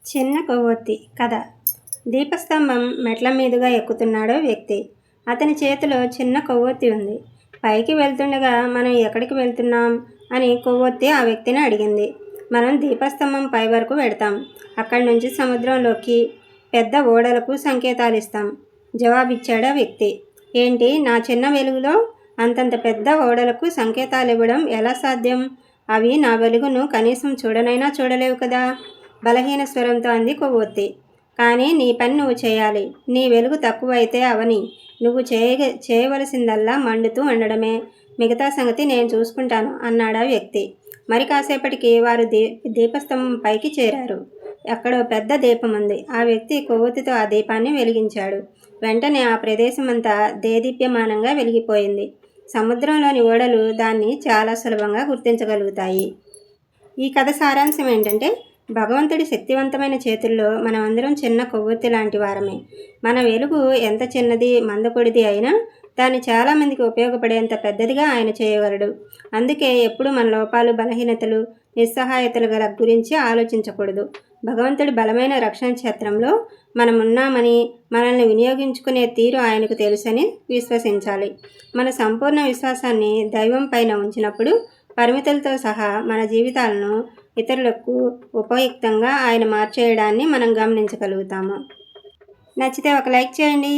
చిన్న కొవ్వొత్తి కథ. దీపస్తంభం మెట్ల మీదుగా ఎక్కుతున్నాడో వ్యక్తి. అతని చేతిలో చిన్న కొవ్వొత్తి ఉంది. పైకి వెళ్తుండగా మనం ఎక్కడికి వెళ్తున్నాం అని కొవ్వొత్తి ఆ వ్యక్తిని అడిగింది. మనం దీపస్తంభం పై వరకు వెడతాం. అక్కడి నుంచి సముద్రంలోకి, పెద్ద ఓడలకు సంకేతాలు ఇస్తాం జవాబిచ్చాడు ఆ వ్యక్తి. ఏంటి, నా చిన్న వెలుగులో అంతంత పెద్ద ఓడలకు సంకేతాలు ఇవ్వడం ఎలా సాధ్యం? అవి నా వెలుగును కనీసం చూడనైనా చూడలేవు కదా, బలహీన స్వరంతో అంది కొవ్వొత్తి. కానీ నీ పని నువ్వు చేయాలి. నీ వెలుగు తక్కువైతే అవని. నువ్వు చేయవలసిందల్లా మండుతూ ఉండడమే. మిగతా సంగతి నేను చూసుకుంటాను అన్నాడా వ్యక్తి. మరి కాసేపటికి వారు దీపస్తంభం పైకి చేరారు. అక్కడో పెద్ద దీపం ఉంది. ఆ వ్యక్తి కొవ్వొత్తితో ఆ దీపాన్ని వెలిగించాడు. వెంటనే ఆ ప్రదేశమంతా దేదీప్యమానంగా వెలిగిపోయింది. సముద్రంలోని ఓడలు దాన్ని చాలా సులభంగా గుర్తించగలుగుతాయి. ఈ కథ సారాంశం ఏంటంటే, భగవంతుడి శక్తివంతమైన చేతుల్లో మనమందరం చిన్న కొవ్వొత్తి లాంటి వారమే. మన వెలుగు ఎంత చిన్నది, మందకొడిది అయినా దాన్ని చాలామందికి ఉపయోగపడేంత పెద్దదిగా ఆయన చేయగలడు. అందుకే ఎప్పుడు మన లోపాలు, బలహీనతలు, నిస్సహాయతలు గల గురించి ఆలోచించకూడదు. భగవంతుడి బలమైన రక్షణ క్షేత్రంలో మనమున్నామని, మనల్ని వినియోగించుకునే తీరు ఆయనకు తెలుసని విశ్వసించాలి. మన సంపూర్ణ విశ్వాసాన్ని దైవం పైన ఉంచినప్పుడు పరిమితులతో సహా మన జీవితాలను ఇతరులకు ఉపయుక్తంగా ఆయన మార్చేయడాన్ని మనం గమనించగలుగుతాము. నచ్చితే ఒక లైక్ చేయండి.